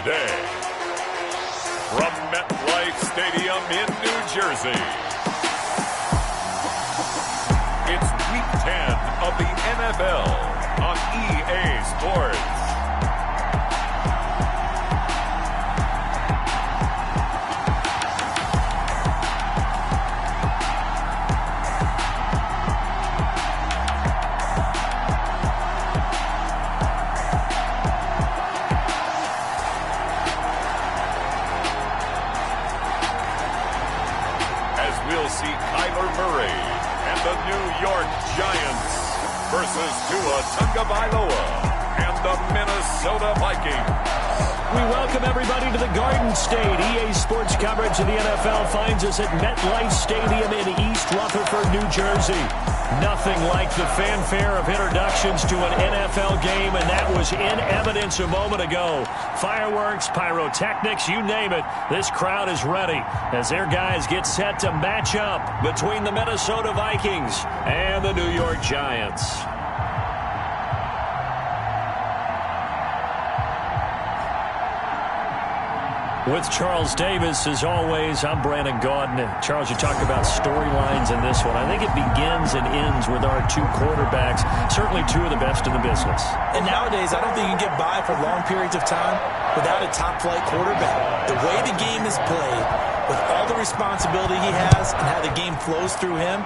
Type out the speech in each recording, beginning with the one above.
today. From MetLife Stadium in New Jersey, it's Week 10 of the NFL on EA Sports. We'll see Kyler Murray and the New York Giants versus Tua Tagovailoa and the Minnesota Vikings. We welcome everybody to the Garden State. EA Sports coverage of the NFL finds us at MetLife Stadium in East Rutherford, New Jersey. Nothing like the fanfare of introductions to an NFL game, and that was in evidence a moment ago. Fireworks, pyrotechnics, you name it. This crowd is ready as their guys get set to match up between the Minnesota Vikings and the New York Giants. With Charles Davis, as always, I'm Brandon Gaudin. Charles, you talked about storylines in this one. I think it begins and ends with our two quarterbacks, certainly two of the best in the business. And nowadays, I don't think you can get by for long periods of time without a top-flight quarterback. The way the game is played, with all the responsibility he has and how the game flows through him,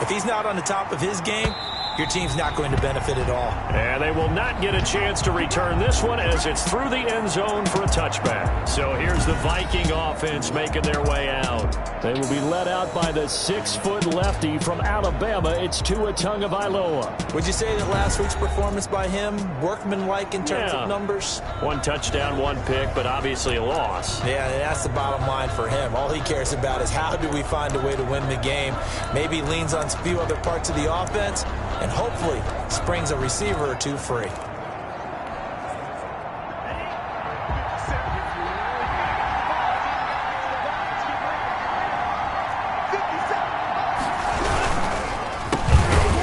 if he's not on the top of his game, your team's not going to benefit at all. And they will not get a chance to return this one as it's through the end zone for a touchback. So here's the Viking offense making their way out. They will be led out by the 6-foot lefty from Alabama. It's Tua Tagovailoa. Would you say that last week's performance by him, workmanlike in terms of numbers? One touchdown, one pick, but obviously a loss. Yeah, that's the bottom line for him. All he cares about is how do we find a way to win the game. Maybe leans on a few other parts of the offense, and hopefully springs a receiver or two free.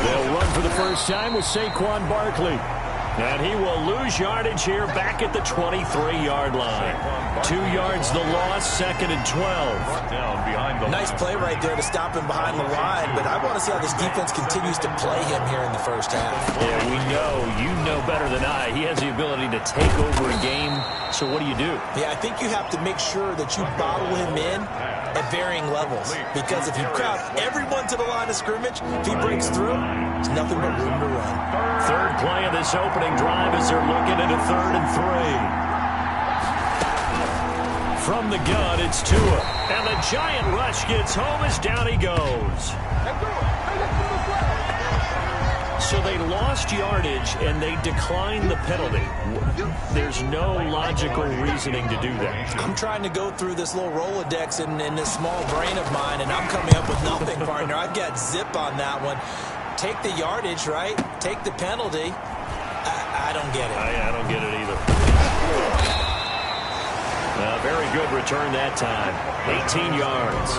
They'll run for the first time with Saquon Barkley. And he will lose yardage here back at the 23-yard line. 2 yards the loss, 2nd and 12. Nice play right there to stop him behind the line, but I want to see how this defense continues to play him here in the first half. Yeah, you know better than I. He has the ability to take over a game, so what do you do? Yeah, I think you have to make sure that you bottle him in at varying levels, because if you crowd everyone to the line of scrimmage, if he breaks through, there's nothing but room to run. Third play of this opening drive as they're looking at a 3rd and 3. From the gun, it's Tua. And the giant rush gets home as down he goes. So they lost yardage and they declined the penalty. There's no logical reasoning to do that. I'm trying to go through this little Rolodex in this small brain of mine, and I'm coming up with nothing, partner. I've got zip on that one. Take the yardage, right? Take the penalty. I don't get it. I don't get it either. Very good return that time. 18 yards.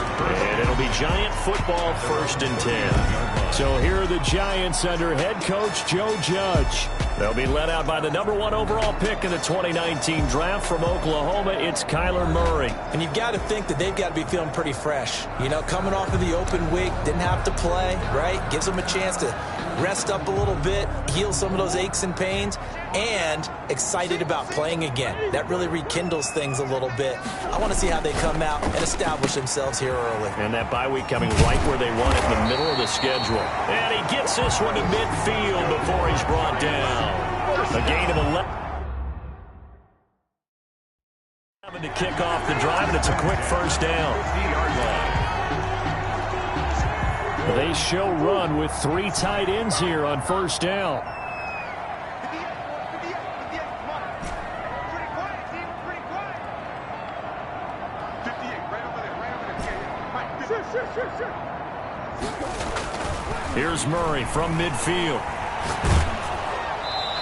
And it'll be Giant football, 1st and 10. So here are the Giants under head coach Joe Judge. They'll be led out by the #1 overall pick in the 2019 draft from Oklahoma. It's Kyler Murray. And you've got to think that they've got to be feeling pretty fresh. You know, coming off of the open week, didn't have to play, right? Gives them a chance to rest up a little bit, heal some of those aches and pains, and excited about playing again. That really rekindles things a little bit. I want to see how they come out and establish themselves here early. And that bye week coming right where they want it, in the middle of the schedule. And he gets this one to midfield before he's brought down. A gain of 11 to kick off the drive, and it's a quick first down. They show run with 3 tight ends here on first down. Here's Murray from midfield.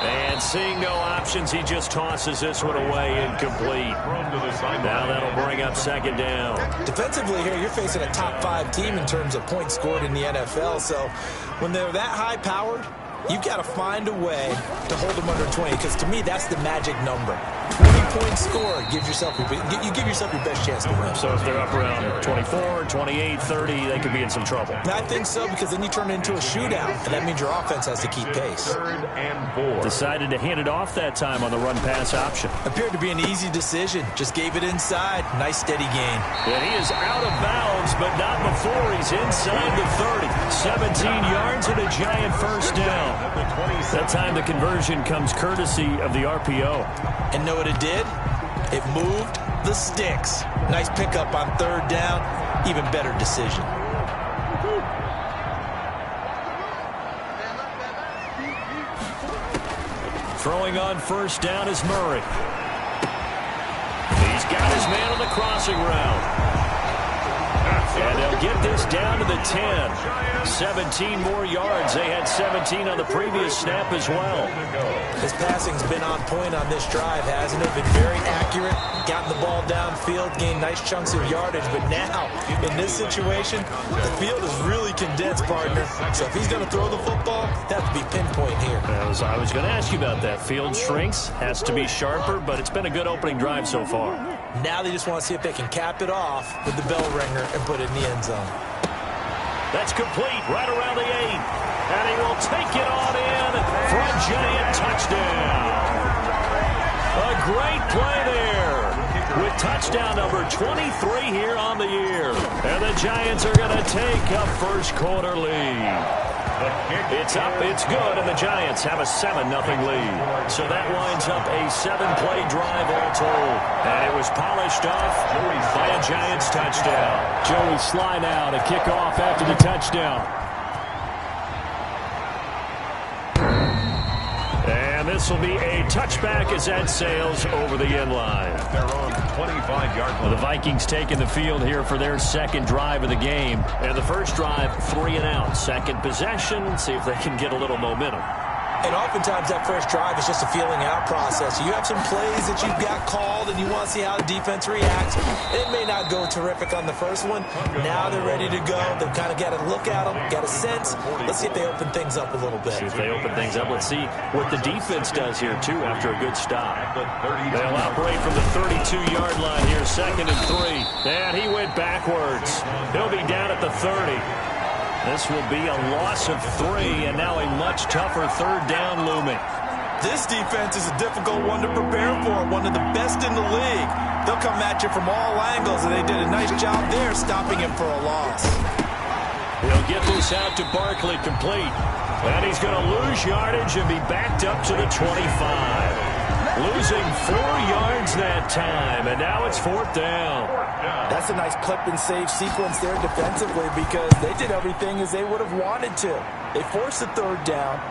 And seeing no options, he just tosses this one away incomplete. Now that'll bring up 2nd down. Defensively here, you're facing a top 5 team in terms of points scored in the NFL. So when they're that high-powered, you've got to find a way to hold them under 20, because to me, that's the magic number. 20-point score, you give yourself your best chance to win. So if they're up around 24, 28, 30, they could be in some trouble. I think so, because then you turn it into a shootout, and that means your offense has to keep pace. 3rd and 4. Decided to hand it off that time on the run-pass option. Appeared to be an easy decision. Just gave it inside. Nice, steady gain. And he is out of bounds, but not before he's inside the 30. 17 yards and a giant first down. That time the conversion comes courtesy of the RPO. And know what it did? It moved the sticks. Nice pickup on 3rd down. Even better decision. Throwing on first down is Murray. He's got his man on the crossing route. And they'll get this down to the 10. 17 more yards. They had 17 on the previous snap as well. His passing's been on point on this drive, hasn't it? Been very accurate. Gotten the ball downfield, gained nice chunks of yardage. But now, in this situation, the field is really condensed, partner. So if he's going to throw the football, that has to be pinpoint here. I was going to ask you about that. Field shrinks, has to be sharper, but it's been a good opening drive so far. Now they just want to see if they can cap it off with the bell ringer and put it in the end zone. That's complete right around the 8. And he will take it on in for a giant touchdown. A great play there with touchdown number 23 here on the year. And the Giants are going to take a first quarter lead. It's up, it's good, and the Giants have a 7-0 lead. So that winds up a 7-play drive all told. And it was polished off by a Giants touchdown. Joey Sly now to kick off after the touchdown. And this will be a touchback as that sails over the end line. They're on 25-yard line. The Vikings taking the field here for their second drive of the game. And the first drive, 3 and out. Second possession, see if they can get a little momentum. And oftentimes that first drive is just a feeling out process. You have some plays that you've got called and you want to see how the defense reacts. It may not go terrific on the first one. Now they're ready to go. They've kind of got to look at them, got a sense. Let's see if they open things up a little bit. See if they open things up. Let's see what the defense does here, too, after a good stop. They'll operate from the 32-yard line here, 2nd and 3. And he went backwards. He'll be down at the 30. This will be a loss of 3, and now a much tougher 3rd down looming. This defense is a difficult one to prepare for, one of the best in the league. They'll come at you from all angles, and they did a nice job there stopping him for a loss. He'll get this out to Barkley, complete. And he's going to lose yardage and be backed up to the 25. Losing 4 yards that time, and now it's 4th down. That's a nice clip and save sequence there defensively because they did everything as they would have wanted to. They forced the 3rd down,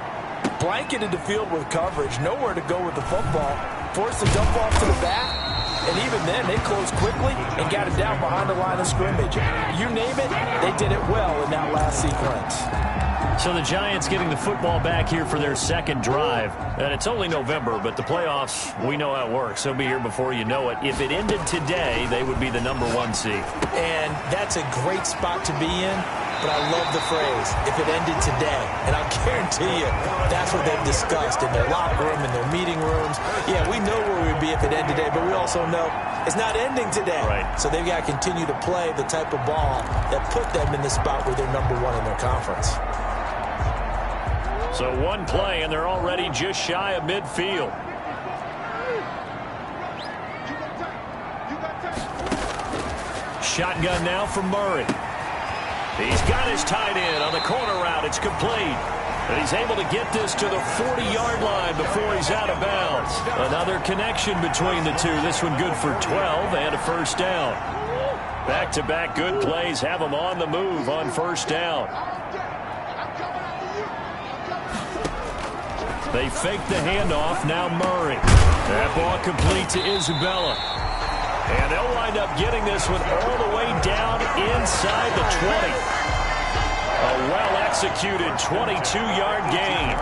blanketed the field with coverage, nowhere to go with the football, forced the dump off to the back, and even then they closed quickly and got it down behind the line of scrimmage. You name it, they did it well in that last sequence. So the Giants getting the football back here for their second drive. And it's only November, but the playoffs, we know how it works. They'll be here before you know it. If it ended today, they would be the number 1 seed. And that's a great spot to be in, but I love the phrase, if it ended today. And I'll guarantee you, that's what they've discussed in their locker room, in their meeting rooms. Yeah, we know where we'd be if it ended today, but we also know it's not ending today. Right. So they've got to continue to play the type of ball that put them in the spot where they're number 1 in their conference. So 1 play, and they're already just shy of midfield. Shotgun now for Murray. He's got his tight end on the corner route. It's complete. And he's able to get this to the 40-yard line before he's out of bounds. Another connection between the two. This one good for 12 and a first down. Back-to-back good plays have them on the move on first down. They fake the handoff. Now Murray. That ball complete to Isabella. And they'll wind up getting this one all the way down inside the 20. A well-executed 22-yard gain.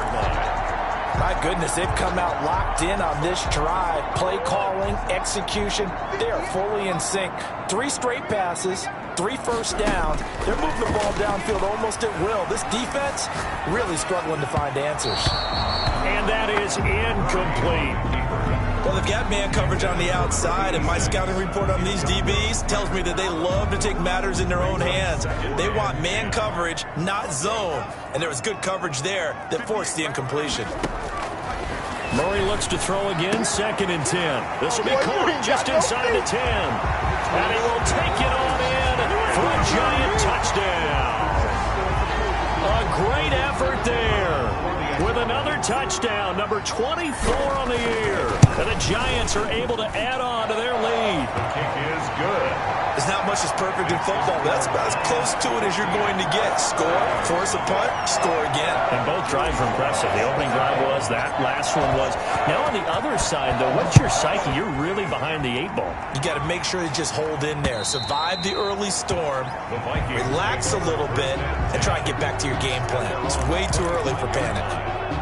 My goodness, they've come out locked in on this drive. Play calling, execution, they are fully in sync. 3 straight passes, 3 first downs. They're moving the ball downfield almost at will. This defense really struggling to find answers. And that is incomplete. Well, they've got man coverage on the outside, and my scouting report on these DBs tells me that they love to take matters in their own hands. They want man coverage, not zone. And there was good coverage there that forced the incompletion. Murray looks to throw again, 2nd and 10. This will be caught just inside the 10. And he will take it on in for a giant touchdown. A great effort there with another touchdown, number 24 on the year. And the Giants are able to add on to their lead. The kick is good. There's not much that's perfect in football, but that's about as close to it as you're going to get. Score, force a punt, score again. And both drives were impressive. The opening drive was, that last one was. Now on the other side, though, what's your psyche? You're really behind the 8 ball. You got to make sure to just hold in there. Survive the early storm, relax a little bit, and try and get back to your game plan. It's way too early for panic.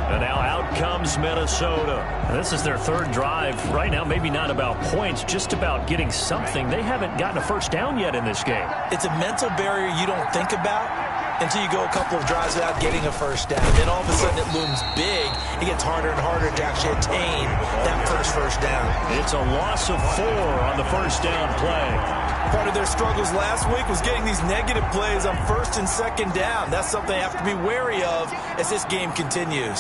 And now out comes Minnesota. And this is their 3rd drive. Right now, maybe not about points, just about getting something. They haven't gotten a first down yet in this game. It's a mental barrier you don't think about until you go a couple of drives without getting a first down. Then all of a sudden it looms big. It gets harder and harder to actually attain that first down. It's a loss of 4 on the first down play. Part of their struggles last week was getting these negative plays on 1st and 2nd down. That's something they have to be wary of as this game continues.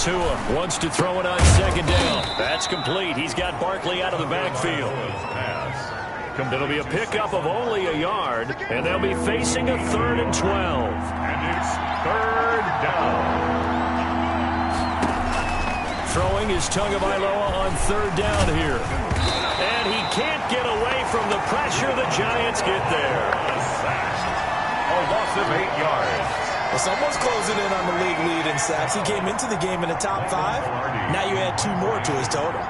Tua wants to throw it on 2nd down. That's complete. He's got Barkley out of the backfield. It'll be a pickup of only a yard, and they'll be facing a 3rd and 12. And it's 3rd down. Throwing is Tagovailoa on 3rd down here. And he can't get away from the pressure. The Giants get there. A loss of 8 yards. Well, someone's closing in on the league lead in sacks. He came into the game in the top 5. Now you add 2 more to his total.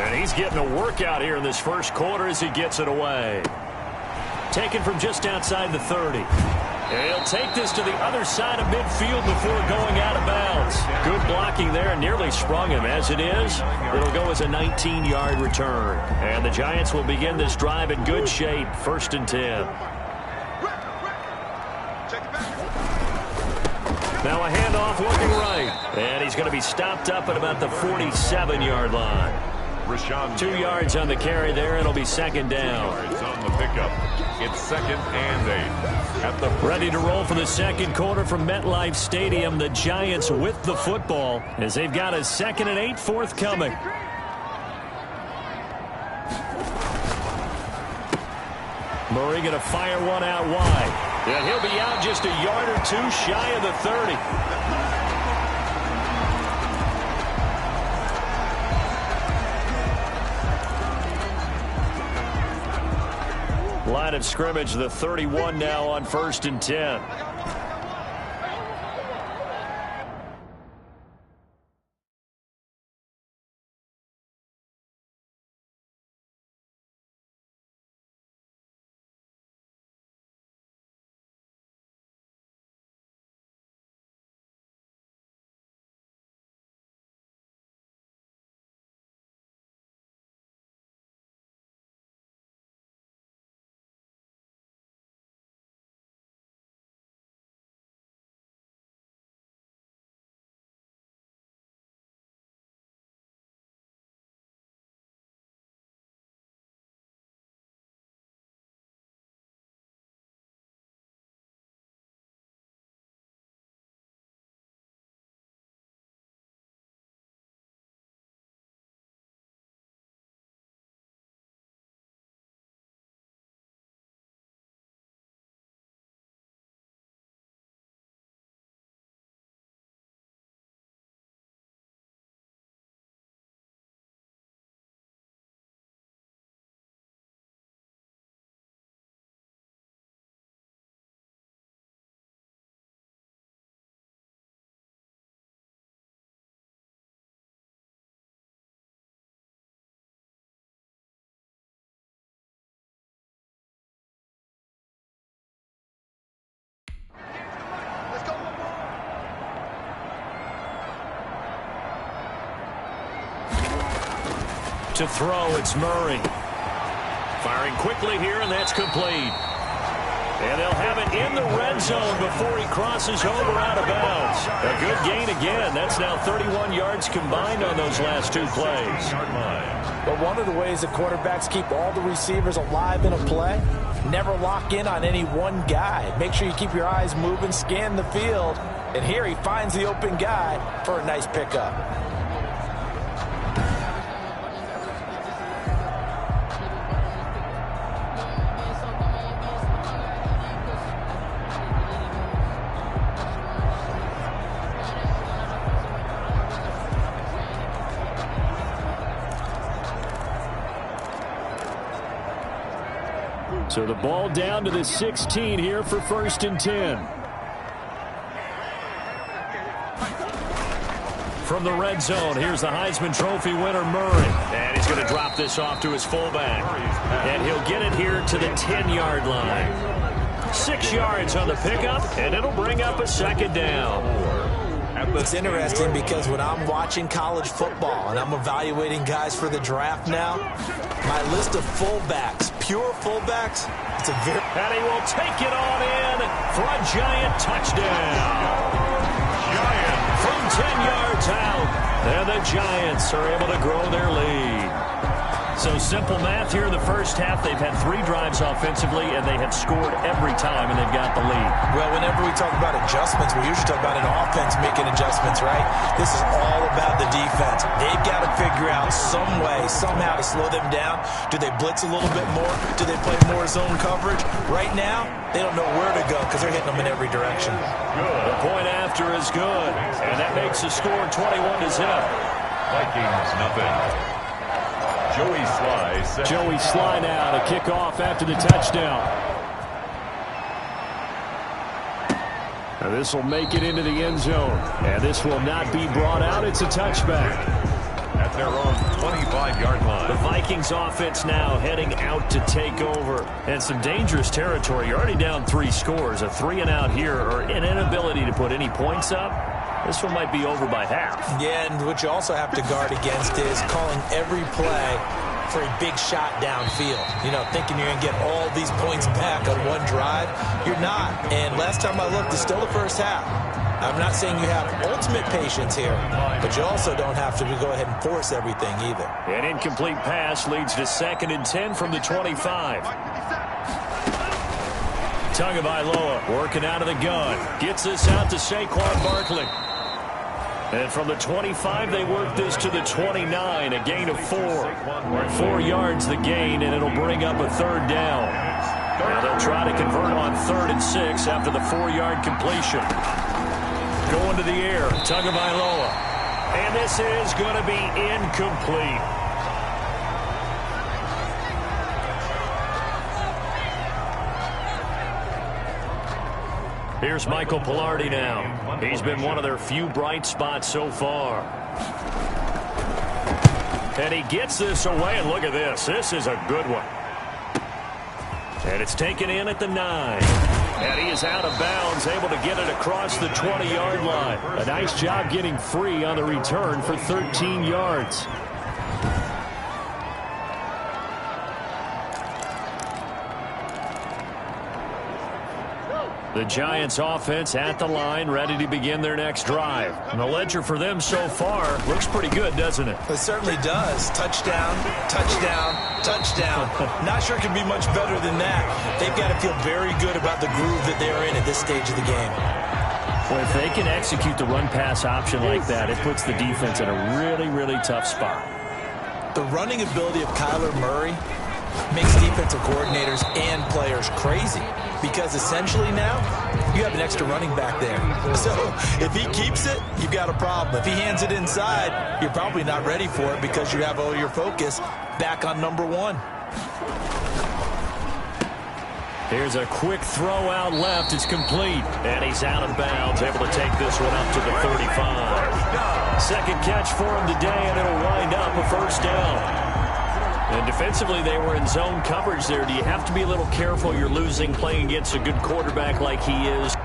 And he's getting a workout here in this first quarter as he gets it away. Taken from just outside the 30. And he'll take this to the other side of midfield before going out of bounds. Good blocking there, nearly sprung him. As it is, it'll go as a 19-yard return. And the Giants will begin this drive in good shape, 1st and 10. Now a handoff looking right. And he's going to be stopped up at about the 47-yard line. 2 yards on the carry there. It'll be 2nd down. Yards on the pickup. It's 2nd and 8. At the ready to roll for the 2nd quarter from MetLife Stadium. The Giants with the football as they've got a 2nd and 8 forthcoming. Murray going to fire one out wide. And he'll be out just a yard or 2 shy of the 30. Line of scrimmage, the 31 now on 1st and 10. to throw. It's Murray. Firing quickly here, and that's complete. And they'll have it in the red zone before he crosses over out of bounds. A good gain again. That's now 31 yards combined on those last two plays. But one of the ways that quarterbacks keep all the receivers alive in a play, never lock in on any one guy. Make sure you keep your eyes moving, scan the field. And here he finds the open guy for a nice pickup. So the ball down to the 16 here for 1st and 10. From the red zone, here's the Heisman Trophy winner, Murray. And he's going to drop this off to his fullback. And he'll get it here to the 10-yard line. 6 yards on the pickup, and it'll bring up a 2nd down. It's interesting because when I'm watching college football and I'm evaluating guys for the draft now, my list of fullbacks, pure fullbacks, it's a very... And he will take it on in for a Giant touchdown. Giant from 10 yards out. And the Giants are able to grow their lead. So simple math here in the first half. They've had 3 drives offensively, and they have scored every time, and they've got the lead. Well, whenever we talk about adjustments, we usually talk about an offense making adjustments, right? This is all about the defense. They've got to figure out some way, somehow to slow them down. Do they blitz a little bit more? Do they play more zone coverage? Right now, they don't know where to go because they're hitting them in every direction. Good. The point after is good, and that makes the score 21-0. Vikings nothing. Joey Sly now to kick off after the touchdown. And this will make it into the end zone. And this will not be brought out. It's a touchback. At their own 25-yard line. The Vikings offense now heading out to take over. And some dangerous territory. You're already down 3 scores. A 3-and-out here, or an inability to put any points up. This one might be over by half. Yeah, and what you also have to guard against is calling every play for a big shot downfield. You know, thinking you're going to get all these points back on one drive. You're not. And last time I looked, it's still the first half. I'm not saying you have ultimate patience here, but you also don't have to go ahead and force everything either. An incomplete pass leads to 2nd and 10 from the 25. Tagovailoa working out of the gun. Gets this out to Saquon Barkley. And from the 25, they work this to the 29, a gain of 4. 4 yards the gain, and it'll bring up a 3rd down. Now they'll try to convert on 3rd and 6 after the 4-yard completion. Going to the air, Tagovailoa. And this is going to be incomplete. Here's Michael Pilardi now. He's been one of their few bright spots so far. And he gets this away, and look at this. This is a good one. And it's taken in at the 9. And he is out of bounds, able to get it across the 20-yard line. A nice job getting free on the return for 13 yards. The Giants offense at the line, ready to begin their next drive. And the ledger for them so far looks pretty good, doesn't it? It certainly does. Touchdown, touchdown, touchdown. Not sure it can be much better than that. They've got to feel very good about the groove that they're in at this stage of the game. Well, if they can execute the run-pass option like that, it puts the defense in a really, really tough spot. The running ability of Kyler Murray makes defensive coordinators and players crazy, because essentially now you have an extra running back there. So if he keeps it, you've got a problem. If he hands it inside, you're probably not ready for it because you have all your focus back on number 1. Here's a quick throw out left. It's complete. And he's out of bounds, able to take this one up to the 35. Second catch for him today, and it'll wind up a 1st down. And defensively, they were in zone coverage there. Do you have to be a little careful? You're losing playing against a good quarterback like he is.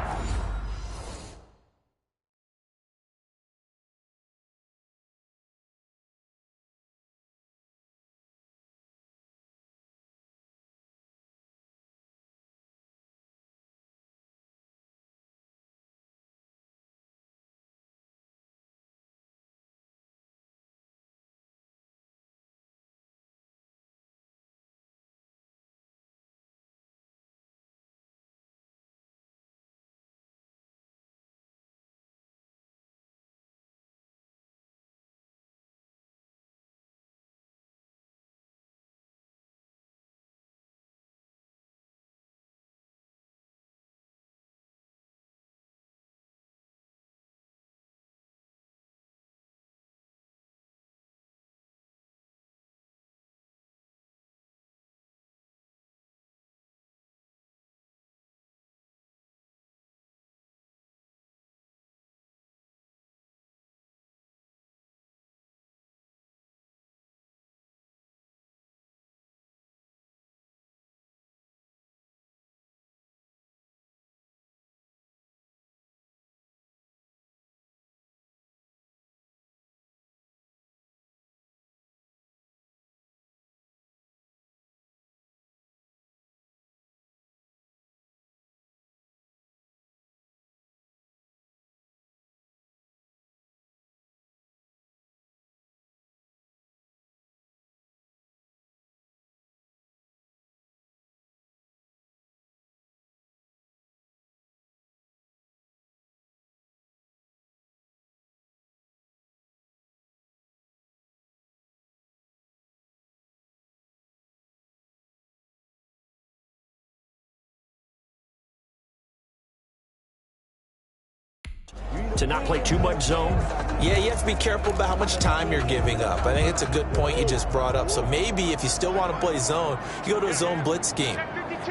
to not play too much zone? Yeah, you have to be careful about how much time you're giving up. I think it's a good point you just brought up. So maybe if you still want to play zone, you go to a zone blitz scheme.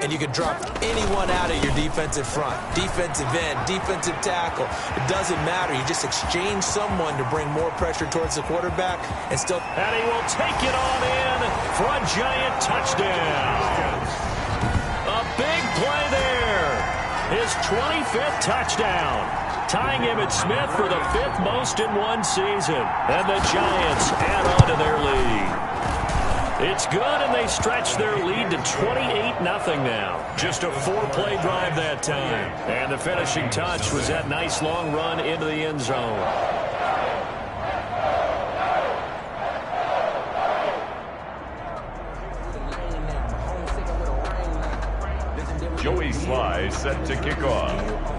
And you can drop anyone out of your defensive front. Defensive end, defensive tackle. It doesn't matter. You just exchange someone to bring more pressure towards the quarterback and still... And he will take it on in for a giant touchdown. A big play there. His 25th touchdown. Tying Emmitt Smith for the 5th most in one season. And the Giants add on to their lead. It's good, and they stretch their lead to 28-0 now. Just a 4-play drive that time. And the finishing touch was that nice long run into the end zone. Joey Sly set to kick off.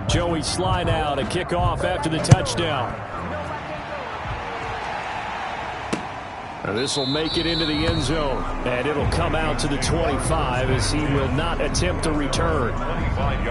Joey Sly now to kick off after the touchdown. This will make it into the end zone, and it'll come out to the 25 as he will not attempt to return.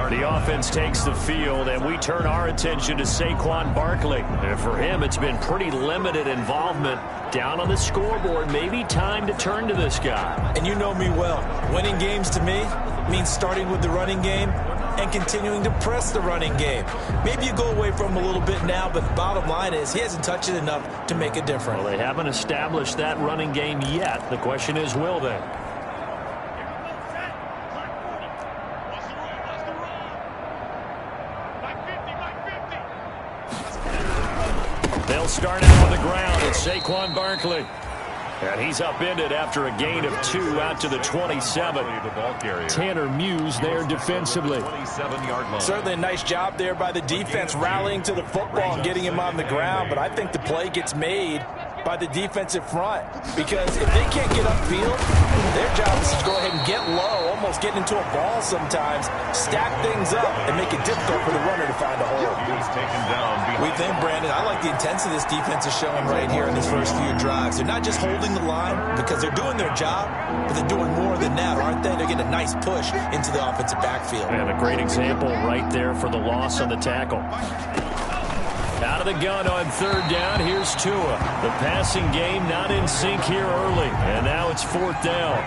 The offense takes the field, and we turn our attention to Saquon Barkley. And for him, it's been pretty limited involvement down on the scoreboard. Maybe time to turn to this guy. And you know me well. Winning games to me means starting with the running game and continuing to press the running game. Maybe you go away from him a little bit now, but the bottom line is he hasn't touched it enough to make a difference. Well, they haven't established that running game yet. The question is, will they? They'll start out on the ground. It's Saquon Barkley. And he's upended after a gain of 2 out to the 27. Tanner Muse there defensively. Certainly a nice job there by the defense rallying to the football and getting him on the ground. But I think the play gets made by the defensive front, because if they can't get upfield, their job is to go ahead and get low, almost get into a ball sometimes, stack things up, and make it difficult for the runner to find a hole. We think, Brandon, I like the intensity this defense is showing right here in these first few drives. They're not just holding the line because they're doing their job, but they're doing more than that, aren't they? They're getting a nice push into the offensive backfield. And a great example right there for the loss on the tackle. Out of the gun on 3rd down, here's Tua. The passing game not in sync here early, and now it's 4th down.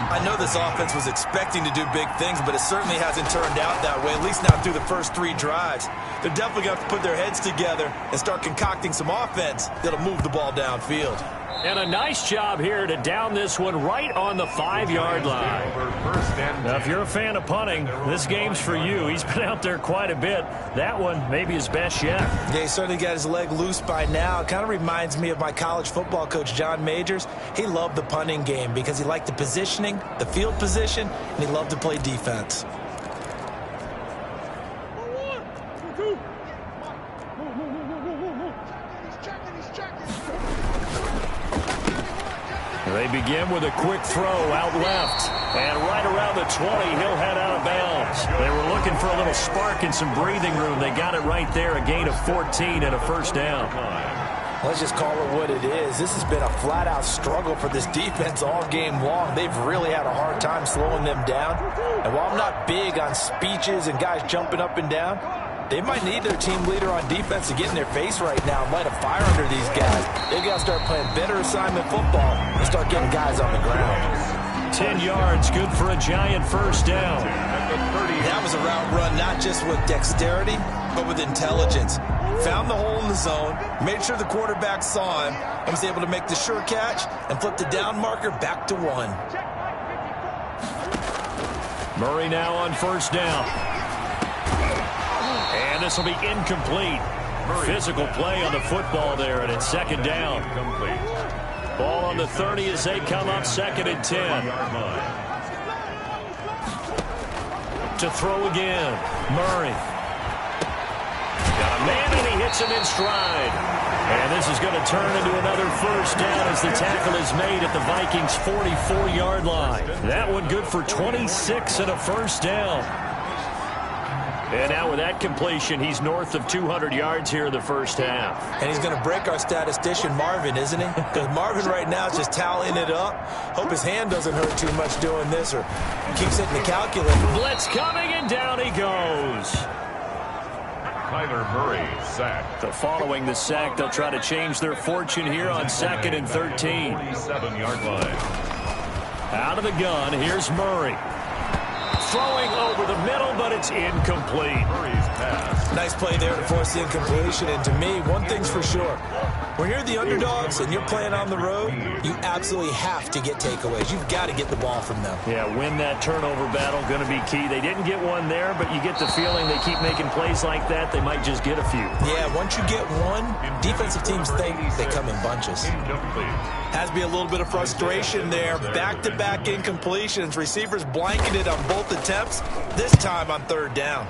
I know this offense was expecting to do big things, but it certainly hasn't turned out that way, at least not through the first 3 drives. They're definitely going to have to put their heads together and start concocting some offense that'll move the ball downfield. And a nice job here to down this one right on the 5-yard line. Now, if you're a fan of punting, this game's for you. He's been out there quite a bit. That one maybe his best yet. Yeah, he certainly got his leg loose by now. It kind of reminds me of my college football coach, John Majors. He loved the punting game because he liked the positioning, the field position, and he loved to play defense. They begin with a quick throw out left. And right around the 20, he'll head out of bounds. They were looking for a little spark and some breathing room. They got it right there, a gain of 14 and a 1st down. Let's just call it what it is. This has been a flat-out struggle for this defense all game long. They've really had a hard time slowing them down. And while I'm not big on speeches and guys jumping up and down, they might need their team leader on defense to get in their face right now and light a fire under these guys. They've got to start playing better assignment football and start getting guys on the ground. 10 yards, good for a giant 1st down. That was a route run not just with dexterity, but with intelligence. Found the hole in the zone, made sure the quarterback saw him, and was able to make the sure catch and flip the down marker back to 1. Murray now on 1st down. And this will be incomplete. Physical play on the football there, and it's 2nd down. Ball on the 30 as they come up 2nd and 10. To throw again. Murray. Got a man, and he hits him in stride. And this is going to turn into another 1st down as the tackle is made at the Vikings' 44-yard line. That one good for 26 and a 1st down. And now with that completion, he's north of 200 yards here in the first half. And he's going to break our statistician Marvin, isn't he? Because Marvin right now is just tallying it up. Hope his hand doesn't hurt too much doing this or keeps hitting the calculator. Blitz coming, and down he goes. Kyler Murray sacked. So following the sack, they'll try to change their fortune here on 2nd and 13. 47-yard line. Out of the gun, here's Murray. Throwing over the middle, but it's incomplete. Murray's pass. Nice play there to force the incompletion. And to me, one thing's for sure. When you're the underdogs and you're playing on the road, you absolutely have to get takeaways. You've got to get the ball from them. Yeah, win that turnover battle, going to be key. They didn't get one there, but you get the feeling they keep making plays like that, they might just get a few. Yeah, once you get one, defensive teams think they come in bunches. Has to be a little bit of frustration there. Back-to-back incompletions. Receivers blanketed on both attempts, this time on 3rd down.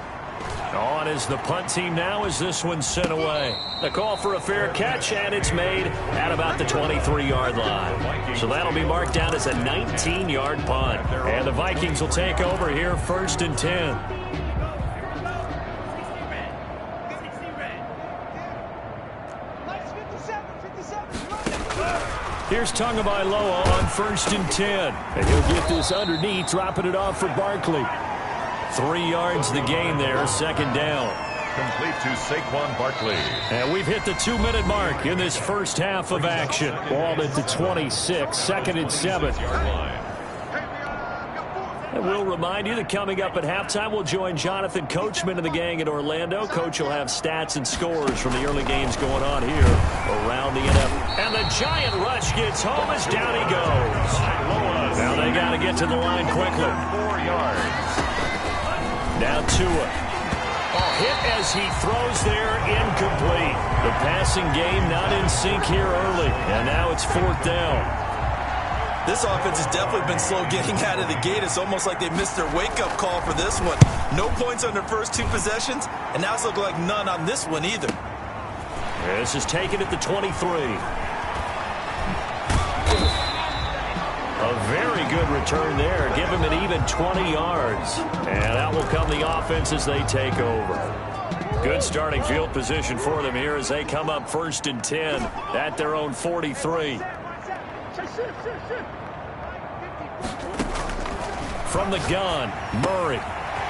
On is the punt team now as this one's sent away. The call for a fair catch, and it's made at about the 23-yard line. So that'll be marked down as a 19-yard punt. And the Vikings will take over here 1st and 10. Here's Tagovailoa on 1st and 10. And he'll get this underneath, dropping it off for Barkley. 3 yards the gain there, 2nd down. Complete to Saquon Barkley. And we've hit the 2-minute mark in this first half of action. Ball at the 26, 2nd and 7. And we'll remind you that coming up at halftime, we'll join Jonathan Coachman and the gang in Orlando. Coach will have stats and scores from the early games going on here around the NFL. And the giant rush gets home as down he goes. Now they got to get to the line quickly. 4 yards. Now Tua. Hit as he throws there, incomplete. The passing game not in sync here early. And now it's 4th down. This offense has definitely been slow getting out of the gate. It's almost like they missed their wake-up call for this one. No points on their first 2 possessions, and now it's looking like none on this one either. This is taken at the 23. A very good return there. Give him an even 20 yards. And that will come the offense as they take over. Good starting field position for them here as they come up 1st and 10 at their own 43. From the gun, Murray.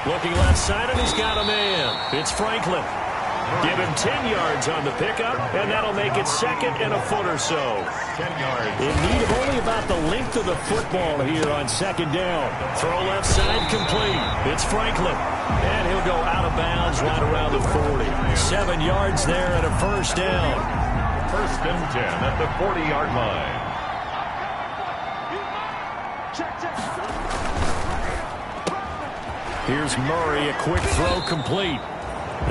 Looking left side, and he's got a man. It's Franklin. Give him 10 yards on the pickup, and that'll make it 2nd and a foot or so. 10 yards. In need of only about the length of the football here on 2nd down. Throw left side complete. It's Franklin. And he'll go out of bounds right around the 40. 7 yards there and a 1st down. 1st and 10 at the 40-yard line. Here's Murray, a quick throw complete.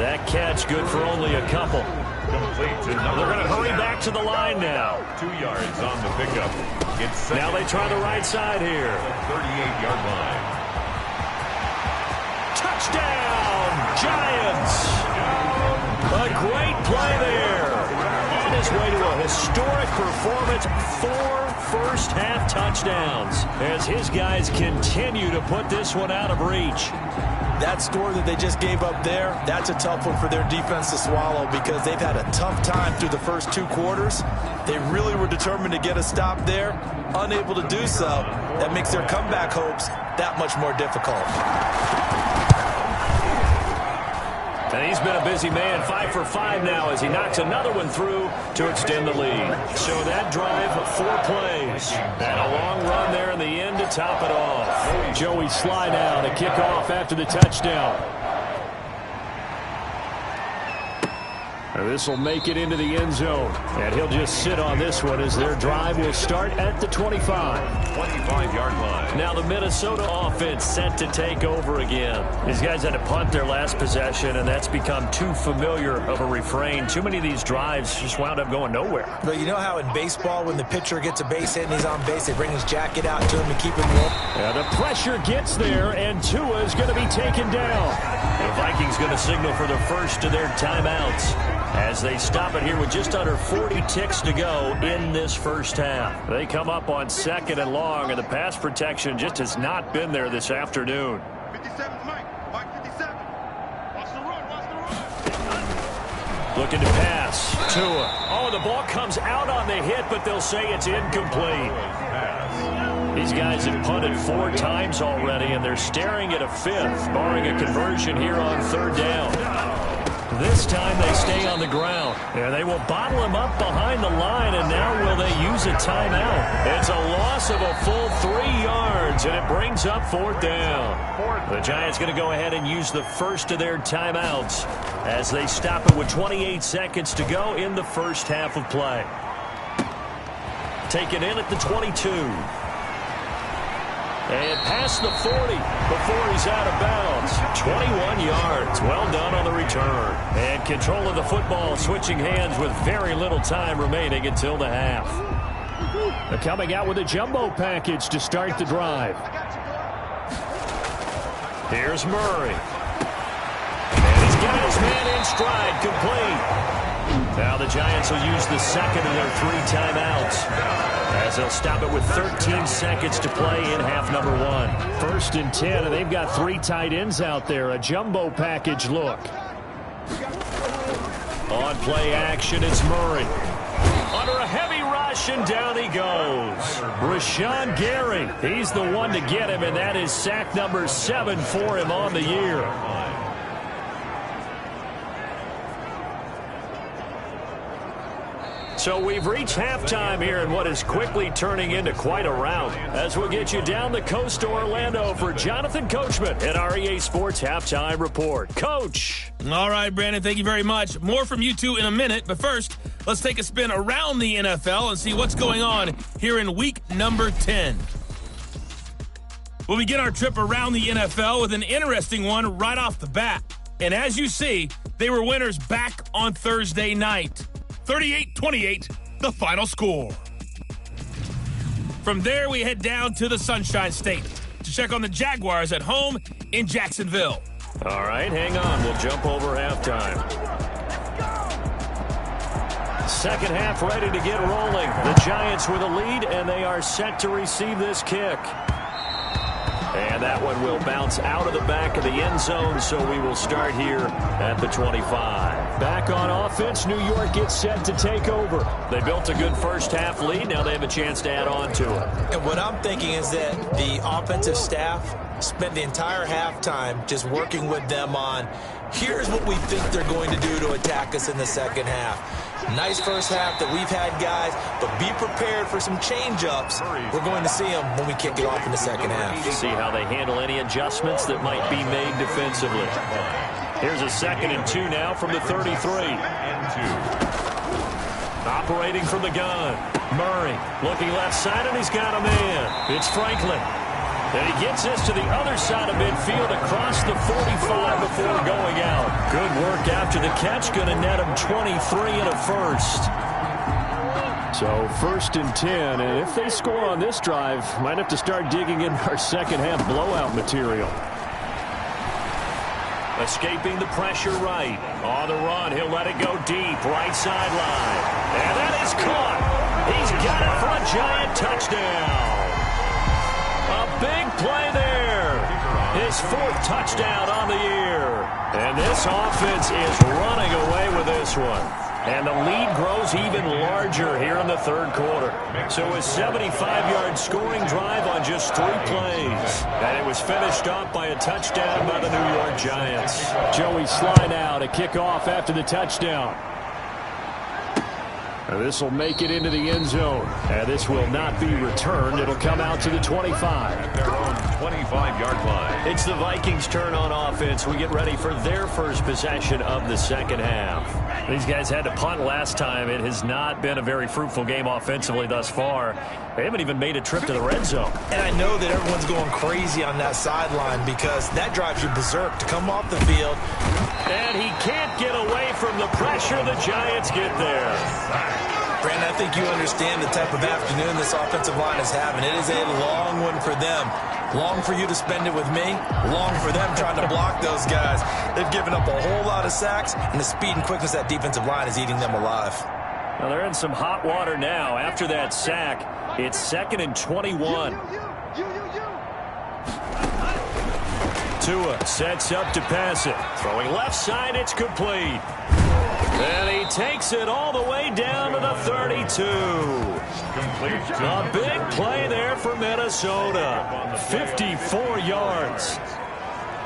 That catch good for only a couple. Complete to They're going to hurry back to the line now. 2 yards on the pickup. It's now they try the right side here. 38-yard line. Touchdown, Giants! A great play there. On his way to a historic performance, 4 first-half touchdowns as his guys continue to put this one out of reach. That score that they just gave up there, that's a tough one for their defense to swallow because they've had a tough time through the first 2 quarters. They really were determined to get a stop there, unable to do so. That makes their comeback hopes that much more difficult. And he's been a busy man, 5 for 5 now as he knocks another one through to extend the lead. So that drive, 4 plays. And a long run there in the end to top it off. Joey Sly now to kick off after the touchdown. This will make it into the end zone. And he'll just sit on this one as their drive will start at the 25. 25-yard line. Now the Minnesota offense set to take over again. These guys had to punt their last possession, and that's become too familiar of a refrain. Too many of these drives just wound up going nowhere. But you know how in baseball when the pitcher gets a base hit and he's on base, they bring his jacket out to him to keep him warm? Yeah, the pressure gets there, and Tua is going to be taken down. The Vikings going to signal for the first of their timeouts as they stop it here with just under 40 ticks to go in this first half. They come up on 2nd and long, and the pass protection just has not been there this afternoon. 57's Mike. Mike 57. Watch the Looking to pass. Tua. Oh, the ball comes out on the hit, but they'll say it's incomplete. These guys have punted 4 times already, and they're staring at a 5th, barring a conversion here on 3rd down. This time they stay on the ground. And they will bottle him up behind the line, and now will they use a timeout? It's a loss of a full 3 yards, and it brings up 4th down. The Giants going to go ahead and use the first of their timeouts as they stop it with 28 seconds to go in the first half of play. Taken in at the 22. And past the 40 before he's out of bounds. 21 yards. Well done on the return. And control of the football switching hands with very little time remaining until the half. They're coming out with a jumbo package to start the drive. Here's Murray. And he's got his man in stride, complete. Now the Giants will use the second of their 3 timeouts, as they'll stop it with 13 seconds to play in half number 1. 1st and 10, and they've got 3 tight ends out there. A jumbo package look. On play action, it's Murray. Under a heavy rush, and down he goes. Rashawn Gary, he's the one to get him, and that is sack number 7 for him on the year. So we've reached halftime here in what is quickly turning into quite a rout, as we'll get you down the coast to Orlando for Jonathan Coachman at our EA Sports Halftime Report. Coach. All right, Brandon, thank you very much. More from you two in a minute, but first, let's take a spin around the NFL and see what's going on here in week number 10. We'll begin our trip around the NFL with an interesting one right off the bat. And as you see, they were winners back on Thursday night. 38-28, the final score. From there, we head down to the Sunshine State to check on the Jaguars at home in Jacksonville. All right, hang on. We'll jump over halftime. Second half ready to get rolling. The Giants with a lead, and they are set to receive this kick. And that one will bounce out of the back of the end zone, so we will start here at the 25. Back on offense, New York gets set to take over. They built a good first half lead. Now they have a chance to add on to it. And what I'm thinking is that the offensive staff spent the entire halftime just working with them on, here's what we think they're going to do to attack us in the second half. Nice first half that we've had, guys, but be prepared for some change-ups. We're going to see them when we kick it off in the second half. See how they handle any adjustments that might be made defensively. Here's a 2nd and 2 now from the 33. Operating from the gun. Murray looking left side, and he's got a man. It's Franklin. And he gets this to the other side of midfield across the 45 before going out. Good work after the catch. Going to net him 23 and a first. So 1st and 10. And if they score on this drive, might have to start digging in our second half blowout material. Escaping the pressure right. On the run, he'll let it go deep. Right sideline. And that is caught. He's got it for a Giant touchdown. A big play there. His 4th touchdown on the year. And this offense is running away with this one. And the lead grows even larger here in the 3rd quarter. So a 75-yard scoring drive on just 3 plays. And it was finished off by a touchdown by the New York Giants. Joey slide out, a kickoff after the touchdown. This will make it into the end zone. And this will not be returned. It'll come out to the 25. At their own 25-yard line. It's the Vikings' turn on offense. We get ready for their first possession of the second half. These guys had to punt last time. It has not been a very fruitful game offensively thus far. They haven't even made a trip to the red zone. And I know that everyone's going crazy on that sideline because that drives you berserk to come off the field. And he can't get away from the pressure. The Giants get there. Brandon, I think you understand the type of afternoon this offensive line is having. It is a long one for them. Long for you to spend it with me. Long for them trying to block those guys. They've given up a whole lot of sacks, and the speed and quickness of that defensive line is eating them alive. Well, they're in some hot water now. After that sack, it's 2nd and 21. Tua sets up to pass it. Throwing left side, it's complete. And he takes it all the way down to the 32. A big play there for Minnesota. 54 yards.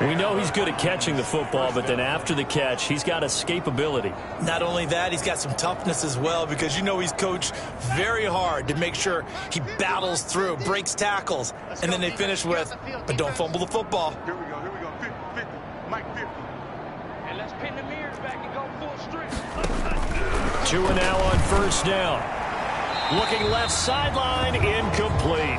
We know he's good at catching the football, but then after the catch, he's got escapability. Not only that, he's got some toughness as well, because you know he's coached very hard to make sure he battles through, breaks tackles, and then they finish with, but don't fumble the football. Here we go. 50, Mike 50. And let's pin the mirrors back and go full strength. 2 and now on first down. Looking left sideline, incomplete.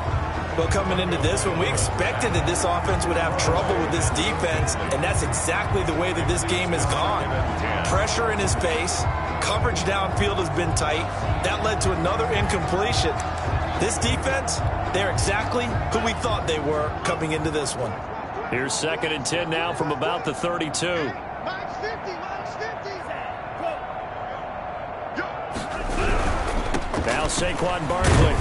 Well, coming into this one, we expected that this offense would have trouble with this defense, and that's exactly the way that this game has gone. Pressure in his face, coverage downfield has been tight. That led to another incompletion. This defense, they're exactly who we thought they were coming into this one. Here's 2nd and 10 now from about the 32. Now Saquon Barkley.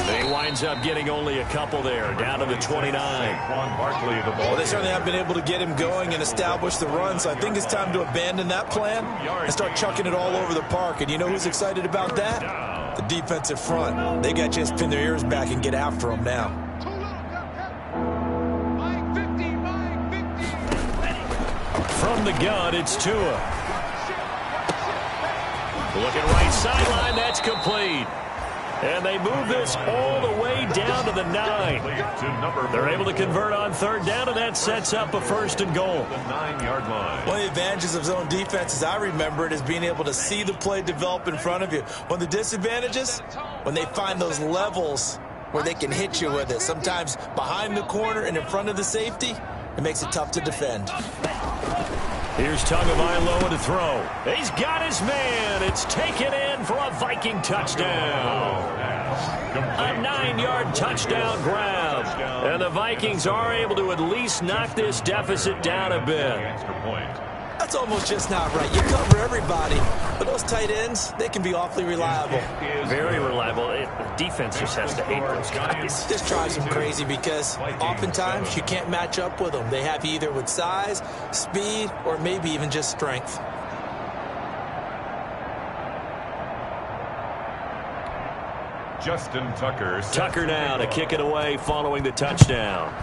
He winds up getting only a couple there, down to the 29. Well, they certainly have been able to get him going and establish the run, so I think it's time to abandon that plan and start chucking it all over the park. And you know who's excited about that? The defensive front. They got a chance to pin their ears back and get after him now. From the gun, it's Tua. Looking right sideline, that's complete. And they move this all the way down to the 9. They're able to convert on 3rd down, and that sets up a 1st and goal. The 9-yard line. One of the advantages of zone defense, as I remember it, is being able to see the play develop in front of you. One of the disadvantages, when they find those levels where they can hit you with it. Sometimes behind the corner and in front of the safety, it makes it tough to defend. Here's Tagovailoa to throw. He's got his man. It's taken in for a Viking touchdown. A 9-yard touchdown grab. And the Vikings are able to at least knock this deficit down a bit. That's almost just not right. You cover everybody, but those tight ends, they can be awfully reliable. Very reliable. The defense just has to hate those guys. This drives them crazy because oftentimes you can't match up with them. They have either with size, speed, or maybe even just strength. Justin Tucker. Tucker now to kick it away following the touchdown.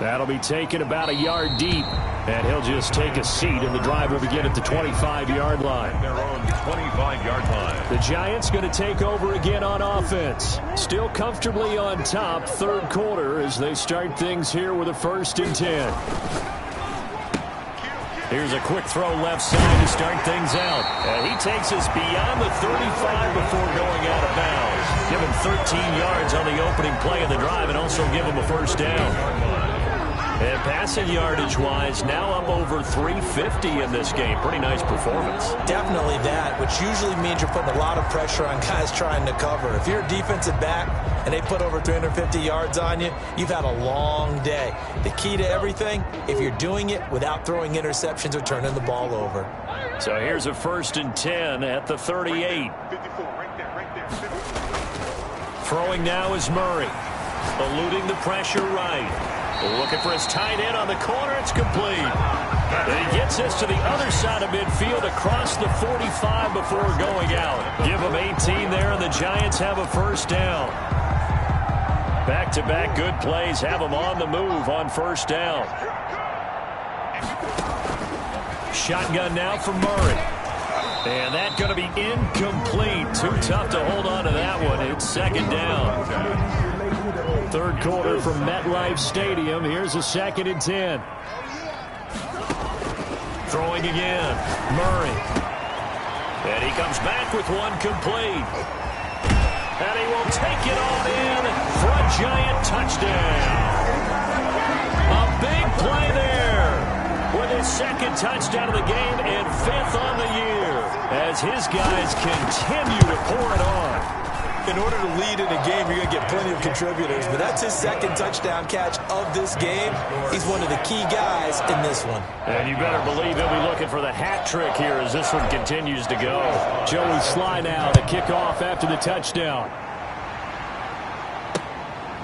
That'll be taken about a yard deep, and he'll just take a seat, and the drive will begin at the 25-yard line. Their own 25-yard line. The Giants going to take over again on offense. Still comfortably on top, 3rd quarter, as they start things here with a 1st and 10. Here's a quick throw left side to start things out. And he takes us beyond the 35 before going out of bounds. Give him 13 yards on the opening play of the drive and also give him a 1st down. And passing yardage-wise, now up over 350 in this game. Pretty nice performance. Definitely that, which usually means you're putting a lot of pressure on guys trying to cover. If you're a defensive back and they put over 350 yards on you, you've had a long day. The key to everything, if you're doing it without throwing interceptions or turning the ball over. So here's a 1st and 10 at the 38. Throwing now is Murray. Eluding the pressure right. Looking for his tight end on the corner. It's complete. And he gets this to the other side of midfield across the 45 before going out. Give him 18 there, and the Giants have a 1st down. Back-to-back good plays have them on the move on 1st down. Shotgun now for Murray. And that's going to be incomplete. Too tough to hold on to that one. It's 2nd down. 3rd quarter from MetLife Stadium. Here's a 2nd and 10. Throwing again. Murray. And he comes back with one complete. And he will take it on in for a Giant touchdown. A big play there with his 2nd touchdown of the game and 5th on the year as his guys continue to pour it on. In order to lead in a game, you're going to get plenty of contributors, but that's his 2nd touchdown catch of this game. He's one of the key guys in this one. And you better believe he'll be looking for the hat trick here as this one continues to go. Joey Sly now to kick off after the touchdown.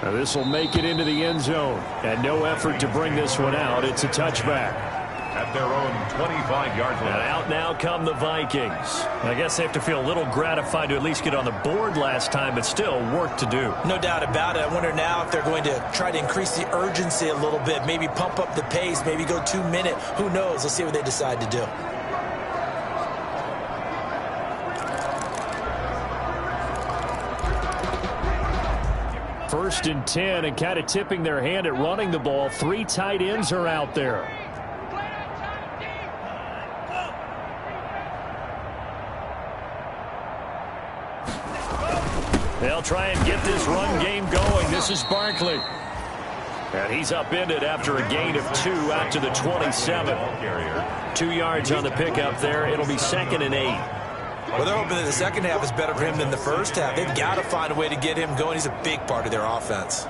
Now this will make it into the end zone, and no effort to bring this one out. It's a touchback. At at their own 25-yard line. And out now come the Vikings. I guess they have to feel a little gratified to at least get on the board last time, but still work to do. No doubt about it. I wonder now if they're going to try to increase the urgency a little bit, maybe pump up the pace, maybe go 2-minute. Who knows? Let's see what they decide to do. First and 10, and kind of tipping their hand at running the ball. 3 tight ends are out there. They'll try and get this run game going. This is Barkley. And he's upended after a gain of 2 out to the 27. 2 yards on the pickup there. It'll be 2nd and 8. Well, they're hoping that the second half is better for him than the first half. They've got to find a way to get him going. He's a big part of their offense.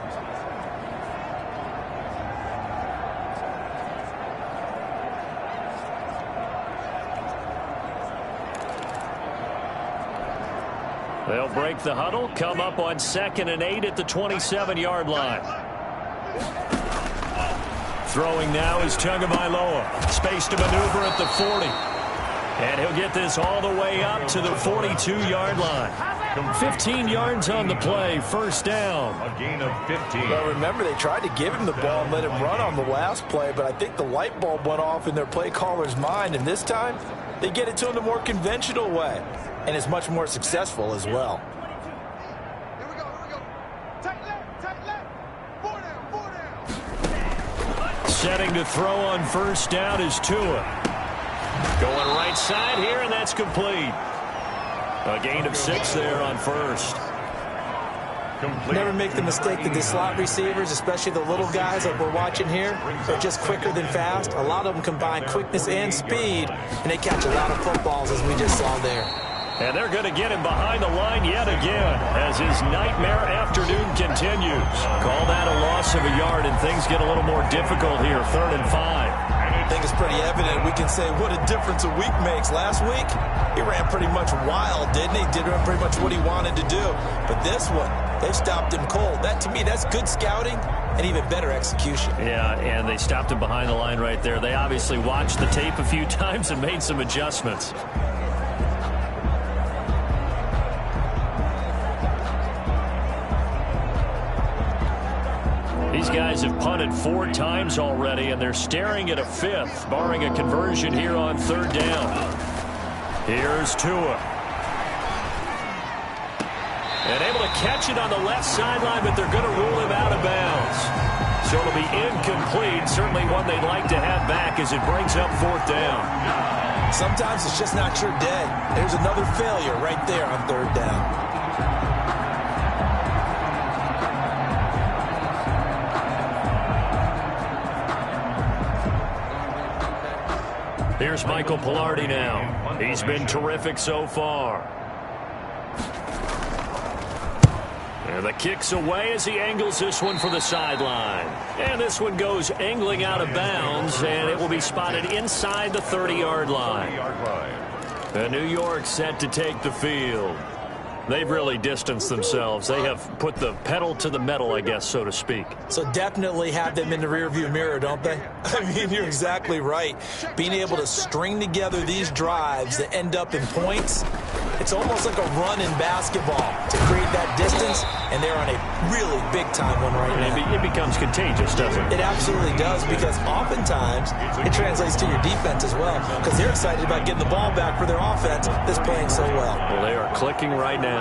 They'll break the huddle, come up on 2nd and 8 at the 27-yard line. Throwing now is Tagovailoa. Space to maneuver at the 40. And he'll get this all the way up to the 42-yard line. 15 yards on the play, first down. A gain of 15. Well, remember, they tried to give him the ball and let him run on the last play, but I think the light bulb went off in their play caller's mind, and this time they get it to him the more conventional way, and it's much more successful as well. Here we go. Tight left. 4 down. Setting to throw on first down is Tua. Going right side here, and that's complete. A gain of 6 there on first. Never make the mistake that the slot receivers, especially the little guys like we're watching here, are just quicker than fast. A lot of them combine quickness and speed, and they catch a lot of footballs, as we just saw there. And they're going to get him behind the line yet again as his nightmare afternoon continues. Call that a loss of a yard, and things get a little more difficult here. 3rd and 5. I think it's pretty evident. We can say what a difference a week makes. Last week, he ran pretty much wild, didn't he? Did pretty much what he wanted to do. But this one, they stopped him cold. That, to me, that's good scouting and even better execution. Yeah, and they stopped him behind the line right there. They obviously watched the tape a few times and made some adjustments. These guys have punted 4 times already, and they're staring at a 5th, barring a conversion here on 3rd down. Here's Tua. And able to catch it on the left sideline, but they're going to rule him out of bounds. So it'll be incomplete, certainly one they'd like to have back as it brings up 4th down. Sometimes it's just not your day. There's another failure right there on 3rd down. Here's Michael Pilardi now. He's been terrific so far. And the kick's away as he angles this one for the sideline. And this one goes angling out of bounds, and it will be spotted inside the 30-yard line. And New York set to take the field. They've really distanced themselves. They have put the pedal to the metal, I guess, so to speak. So definitely have them in the rearview mirror, don't they? I mean, you're exactly right. Being able to string together these drives that end up in points, it's almost like a run in basketball to create that distance, and they're on a really big-time one right now. It becomes contagious, doesn't it? It absolutely does, because oftentimes it translates to your defense as well, because they're excited about getting the ball back for their offense that's playing so well. Well, they are clicking right now.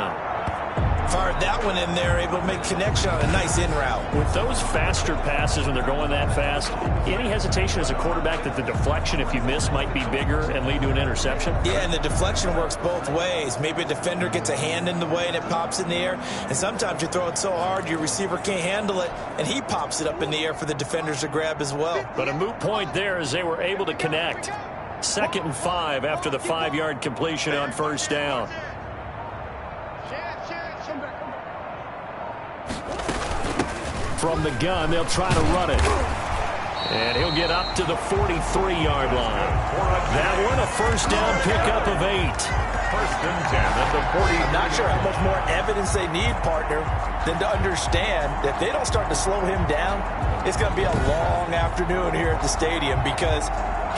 Fired that one in there, able to make connection on a nice in route. With those faster passes when they're going that fast, any hesitation as a quarterback that the deflection, if you miss, might be bigger and lead to an interception? Yeah, and the deflection works both ways. Maybe a defender gets a hand in the way and it pops in the air, and sometimes you throw it so hard your receiver can't handle it, and he pops it up in the air for the defenders to grab as well. But a moot point there as they were able to connect. 2nd and 5 after the 5-yard completion on first down. From the gun, they'll try to run it. And he'll get up to the 43-yard line. That one, a first down pickup of 8. First and 10 at the 40. I'm not sure how much more evidence they need, partner, than to understand that if they don't start to slow him down, it's going to be a long afternoon here at the stadium because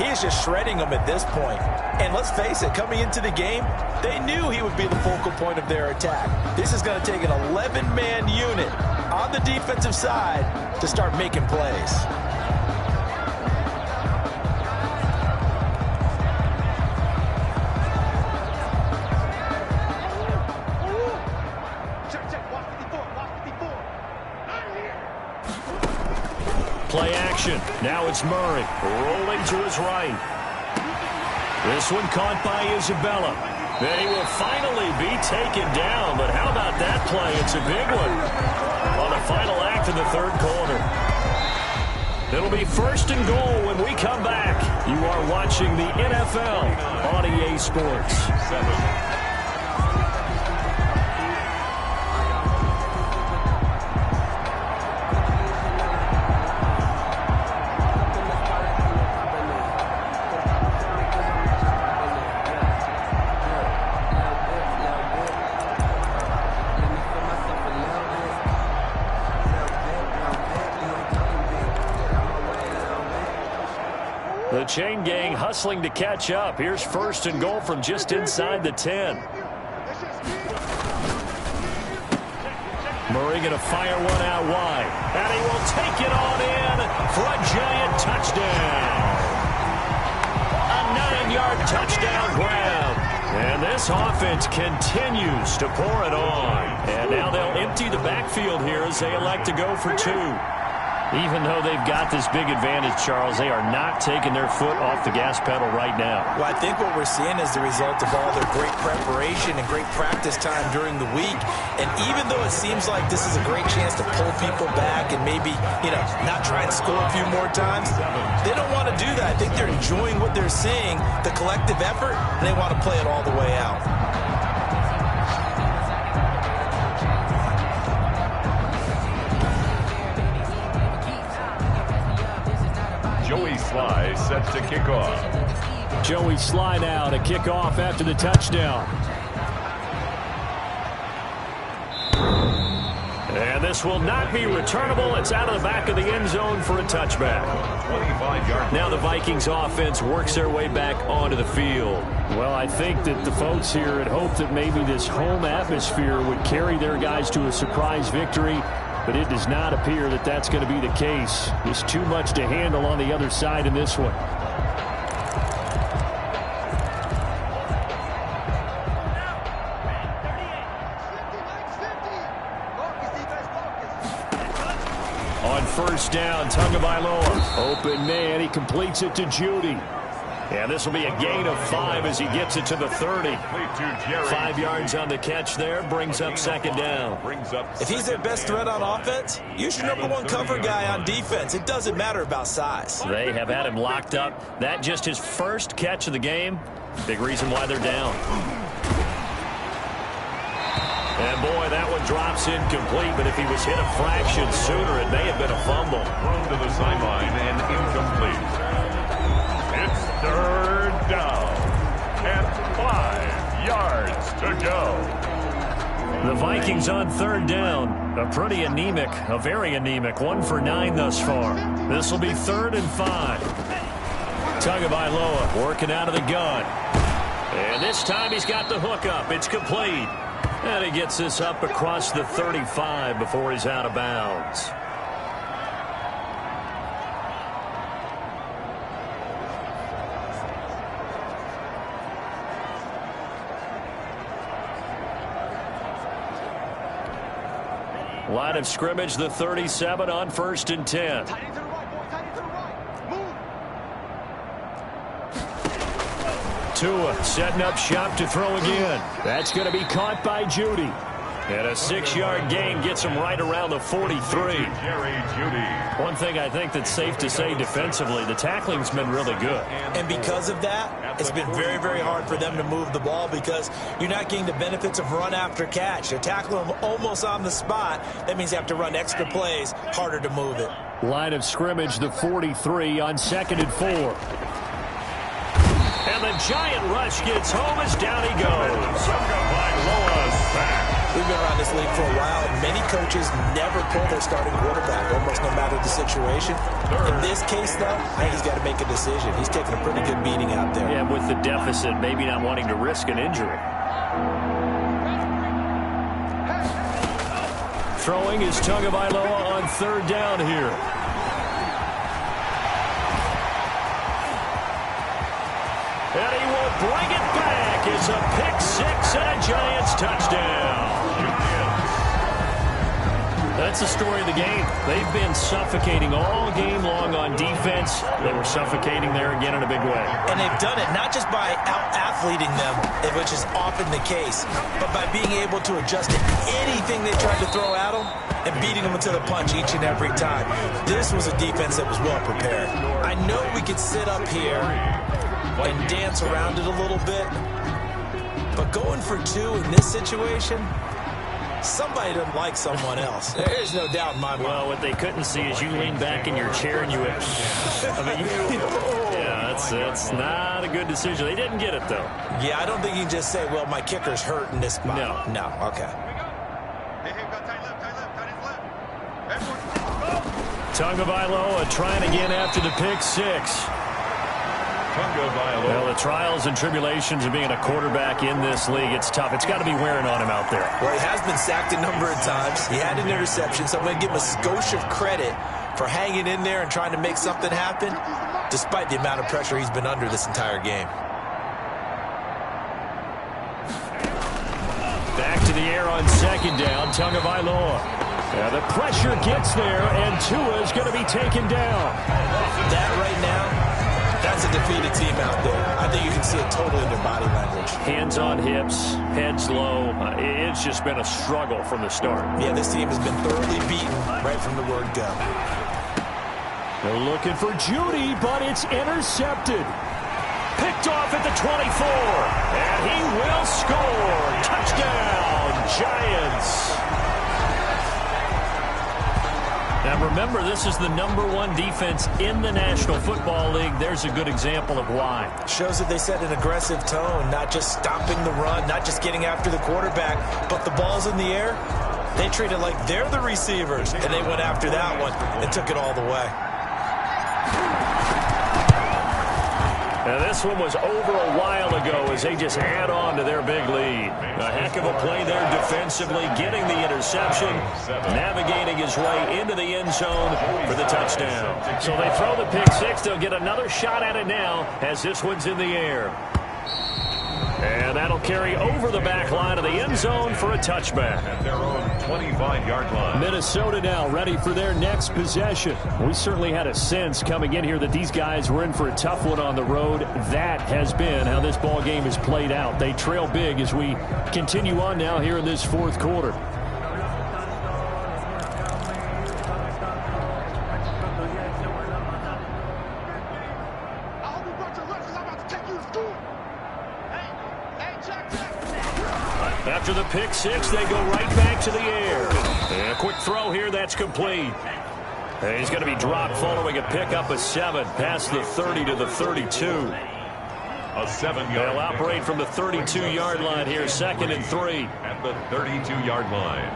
he is just shredding them at this point. And let's face it, coming into the game, they knew he would be the focal point of their attack. This is going to take an 11-man unit on the defensive side to start making plays. Play action. Now it's Murray rolling to his right. This one caught by Isabella. Then he will finally be taken down. But how about that play? It's a big one on the final act of the third quarter. It'll be first and goal when we come back. You are watching the NFL on EA Sports. 7. The chain gang hustling to catch up. Here's first and goal from just inside the 10. Murray going to fire one out wide. And he will take it on in for a giant touchdown. A 9-yard touchdown grab. And this offense continues to pour it on. And now they'll empty the backfield here as they elect to go for 2. Even though they've got this big advantage, Charles, they are not taking their foot off the gas pedal right now. Well, I think what we're seeing is the result of all their great preparation and great practice time during the week. And even though it seems like this is a great chance to pull people back and maybe, not try and score a few more times, they don't want to do that. I think they're enjoying what they're seeing, the collective effort, and they want to play it all the way out. Joey Sly set to kick off. Joey Sly now to kick off after the touchdown. And this will not be returnable. It's out of the back of the end zone for a touchback. 25-yard. Now the Vikings offense works their way back onto the field. Well, I think that the folks here had hoped that maybe this home atmosphere would carry their guys to a surprise victory. But it does not appear that that's going to be the case. There's too much to handle on the other side in this one. On first down, Tagovailoa. Open man, he completes it to Judy. And this will be a gain of 5 as he gets it to the 30. 5 yards on the catch there, brings up second down. If he's their best threat on offense, use your #1 cover guy on defense. It doesn't matter about size. They have had him locked up. That just his first catch of the game. Big reason why they're down. And boy, that one drops incomplete, but if he was hit a fraction sooner, it may have been a fumble. Thrown to the sideline and incomplete. It's third down and 5 yards to go. The Vikings on third down. A very anemic 1 for 9 thus far. This will be 3rd and 5. Tagovailoa working out of the gun. And this time he's got the hook up. It's complete. And he gets this up across the 35 before he's out of bounds. Line of scrimmage, the 37 on 1st and 10. Tua setting up shop to throw again. That's going to be caught by Judy. And a 6-yard gain gets him right around the 43. One thing I think that's safe to say defensively, the tackling's been really good. And because of that, it's been very, very hard for them to move the ball because you're not getting the benefits of run after catch. You're tackling them almost on the spot. That means you have to run extra plays, harder to move it. Line of scrimmage, the 43 on 2nd and 4. And a giant rush gets home as down he goes. We've been around this league for a while, and many coaches never pull their starting quarterback, almost no matter the situation. In this case, though, I think he's got to make a decision. He's taking a pretty good beating out there. Yeah, with the deficit, maybe not wanting to risk an injury. Throwing is Tagovailoa on third down here. And he will bring it back. It's a pick six and a Giants touchdown. That's the story of the game. They've been suffocating all game long on defense. They were suffocating there again in a big way. And they've done it not just by out-athleting them, which is often the case, but by being able to adjust to anything they tried to throw at them and beating them to the punch each and every time. This was a defense that was well prepared. I know we could sit up here and dance around it a little bit, but going for two in this situation, somebody doesn't like someone else. There's no doubt in my mind. Well, what they couldn't see is you lean back in your chair and you went, yeah, that's not a good decision. They didn't get it, though. Yeah, I don't think you can just say, well, my kicker's hurt in this spot. No, okay. Tagovailoa trying again after the pick six. Well, the trials and tribulations of being a quarterback in this league, it's tough. It's got to be wearing on him out there. Well, he has been sacked a number of times. He had an interception, so I'm going to give him a skosh of credit for hanging in there and trying to make something happen, despite the amount of pressure he's been under this entire game. Back to the air on second down, Tagovailoa. Yeah, the pressure gets there, and Tua's going to be taken down. That right now, that's a defeated team out there. I think you can see it totally in their body language. Hands on hips, heads low. It's just been a struggle from the start. Yeah, this team has been thoroughly beaten right from the word go. They're looking for Judy, but it's intercepted. Picked off at the 24. And he will score. Touchdown, Giants. Now remember, this is the #1 defense in the National Football League. There's a good example of why. Shows that they set an aggressive tone, not just stopping the run, not just getting after the quarterback, but the ball's in the air. They treat it like they're the receivers, and they went after that one and took it all the way. Now this one was over a while ago as they just add on to their big lead. A heck of a play there defensively, getting the interception, navigating his way into the end zone for the touchdown. So they throw the pick six. They'll get another shot at it now as this one's in the air. And that'll carry over the back line of the end zone for a touchback. At their own 25-yard line. Minnesota now ready for their next possession. We certainly had a sense coming in here that these guys were in for a tough one on the road. That has been how this ball game has played out. They trail big as we continue on now here in this fourth quarter. After the pick six, they go right back to the air. And a quick throw here, that's complete. And he's going to be dropped following a pickup of 7 past the 30 to the 32. A 7-yard. They'll operate from the 32-yard line here, 2nd and 3. At the 32-yard line.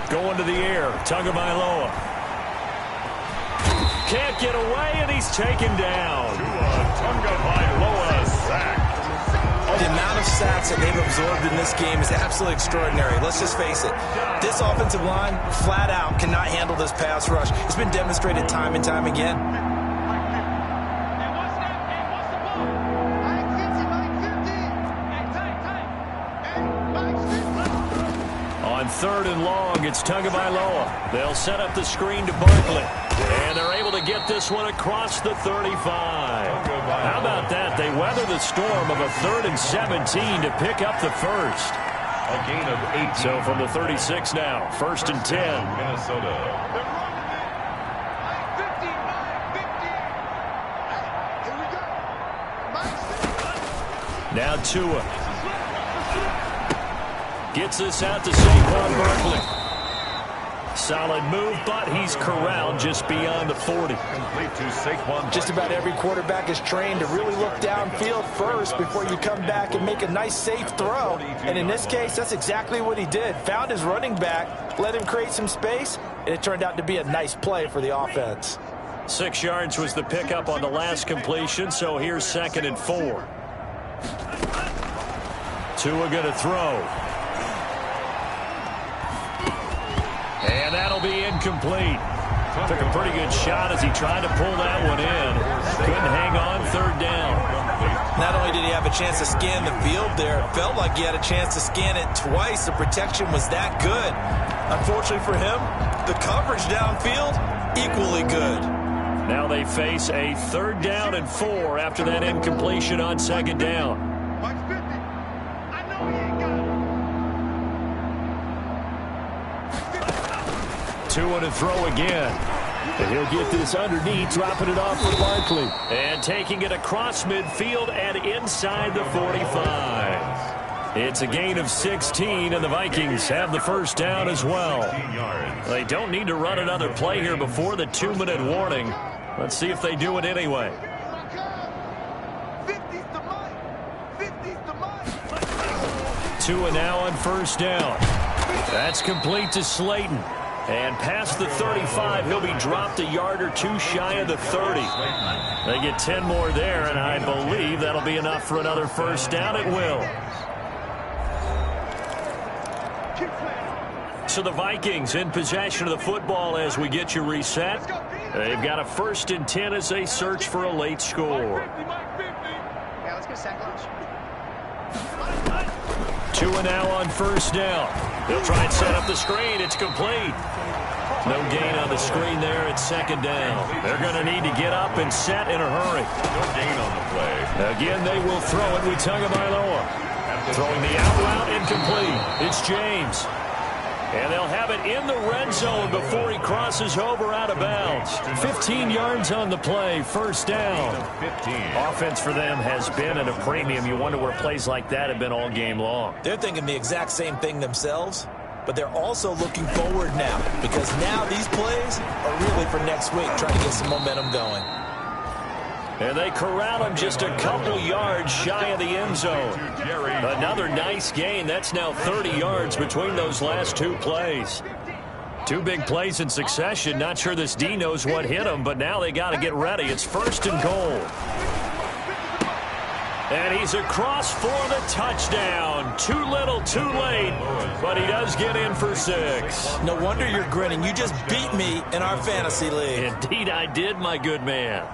Going to the air, Tagovailoa. Can't get away, and he's taken down. Tagovailoa sack. The amount of sacks that they've absorbed in this game is absolutely extraordinary. Let's just face it. This offensive line, flat out, cannot handle this pass rush. It's been demonstrated time and time again. On 3rd and long, it's Tagovailoa. They'll set up the screen to Barkley. And they're able to get this one across the 35. How about that? They weather the storm of a 3rd and 17 to pick up the first. A gain of 8. So from the 36 now, 1st and 10. Minnesota. Now Tua. Gets this out to Saquon Barkley. Solid move, but he's corralled just beyond the 40. Complete to Saquon. Just about every quarterback is trained to really look downfield first before you come back and make a nice, safe throw. And in this case, that's exactly what he did. Found his running back, let him create some space, and it turned out to be a nice play for the offense. 6 yards was the pickup on the last completion, so here's 2nd and 4. Tua going to throw. And that'll be incomplete. Took a pretty good shot as he tried to pull that one in. Couldn't hang on, 3rd down. Not only did he have a chance to scan the field there, it felt like he had a chance to scan it twice. The protection was that good. Unfortunately for him, the coverage downfield, equally good. Now they face a 3rd down and 4 after that incompletion on 2nd down. Mike 50. I know he ain't got it. Tua to throw again. And he'll get this underneath, dropping it off for Barkley. And taking it across midfield and inside the 45. It's a gain of 16, and the Vikings have the 1st down as well. They don't need to run another play here before the 2-minute warning. Let's see if they do it anyway. 50's the Mike. 50's the Mike. Tua now on 1st down. That's complete to Slayton. And past the 35, he'll be dropped a yard or 2 shy of the 30. They get 10 more there, and I believe that'll be enough for another 1st down. It will. So the Vikings in possession of the football as we get you reset. They've got a 1st and 10 as they search for a late score. Yeah, let's go sack lunch. Tua now on 1st down. He'll try and set up the screen. It's complete. No gain on the screen there. It's 2nd down. They're going to need to get up and set in a hurry. No gain on the play. Again, they will throw it with Tagovailoa. Throwing the out route, incomplete. It's James. And they'll have it in the red zone before he crosses over out of bounds. 15 yards on the play, 1st down. 15. Offense for them has been at a premium. You wonder where plays like that have been all game long. They're thinking the exact same thing themselves, but they're also looking forward now because now these plays are really for next week, trying to get some momentum going. And they corral him just a couple yards shy of the end zone. Another nice gain. That's now 30 yards between those last 2 plays. 2 big plays in succession. Not sure this D knows what hit him, but now they got to get ready. It's 1st and goal. And he's across for the touchdown. Too little, too late, but he does get in for 6. No wonder you're grinning. You just beat me in our fantasy league. Indeed I did, my good man.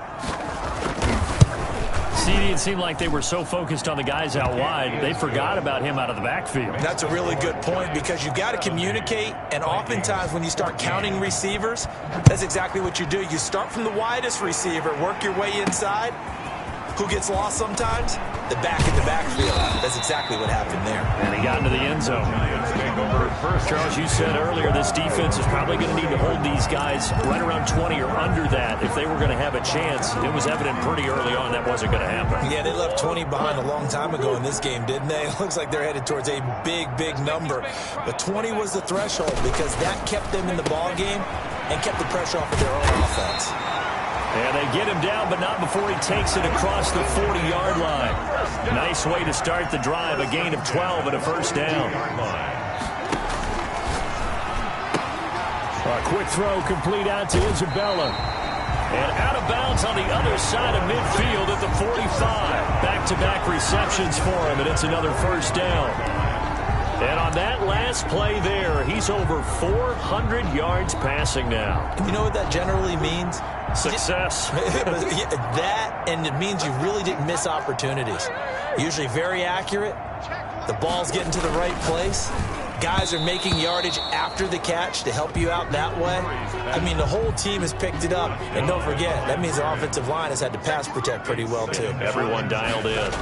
See, it seemed like they were so focused on the guys out wide, they forgot about him out of the backfield. That's a really good point because you've got to communicate, and oftentimes when you start counting receivers, that's exactly what you do. You start from the widest receiver, work your way inside. Who gets lost sometimes? The back in the backfield. That's exactly what happened there. And he got into the end zone. Charles, you said earlier this defense is probably going to need to hold these guys right around 20 or under that if they were going to have a chance. It was evident pretty early on that wasn't going to happen. Yeah, they left 20 behind a long time ago in this game, didn't they? It looks like they're headed towards a big, big number. But 20 was the threshold because that kept them in the ball game and kept the pressure off of their own offense. And they get him down, but not before he takes it across the 40-yard line. Nice way to start the drive, a gain of 12 and a 1st down. A quick throw complete out to Isabella. And out of bounds on the other side of midfield at the 45. Back-to-back receptions for him, and it's another 1st down. And on that last play there, he's over 400 yards passing now. You know what that generally means? Success. That, and it means you really didn't miss opportunities. Usually very accurate. The ball's getting to the right place. Guys are making yardage after the catch to help you out that way. I mean, the whole team has picked it up. And don't forget, that means the offensive line has had to pass protect pretty well, too. Everyone dialed in.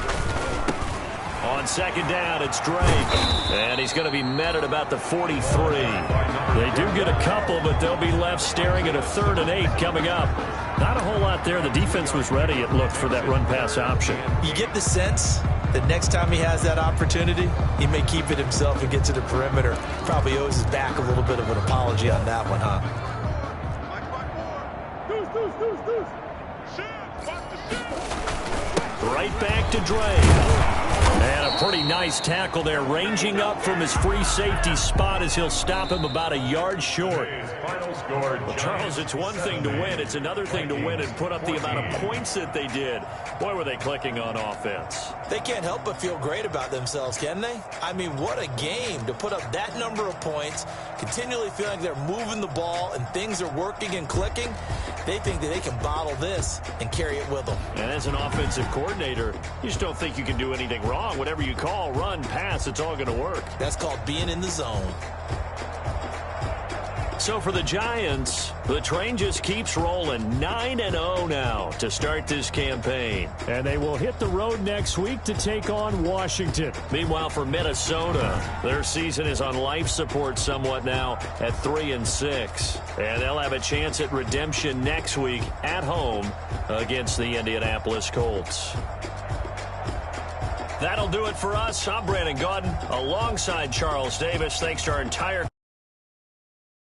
On 2nd down, it's Drake. And he's going to be met at about the 43. They do get a couple, but they'll be left staring at a 3rd and 8 coming up. Not a whole lot there. The defense was ready, it looked, for that run-pass option. You get the sense The next time he has that opportunity, he may keep it himself and get to the perimeter. Probably owes his back a little bit of an apology on that one, huh? Right back to Dre. And a pretty nice tackle there, ranging up from his free safety spot as he'll stop him about a yard short. Well, Charles, it's one thing to win. It's another thing to win and put up the amount of points that they did. Boy, were they clicking on offense. They can't help but feel great about themselves, can they? I mean, what a game to put up that number of points, continually feeling like they're moving the ball and things are working and clicking. They think that they can bottle this and carry it with them. And as an offensive coordinator, you just don't think you can do anything wrong. Whatever you call, run, pass, it's all going to work. That's called being in the zone. So for the Giants, the train just keeps rolling 9-0 now to start this campaign. And they will hit the road next week to take on Washington. Meanwhile, for Minnesota, their season is on life support somewhat now at 3-6. And they'll have a chance at redemption next week at home against the Indianapolis Colts. That'll do it for us. I'm Brandon Gaudin alongside Charles Davis. Thanks to our entire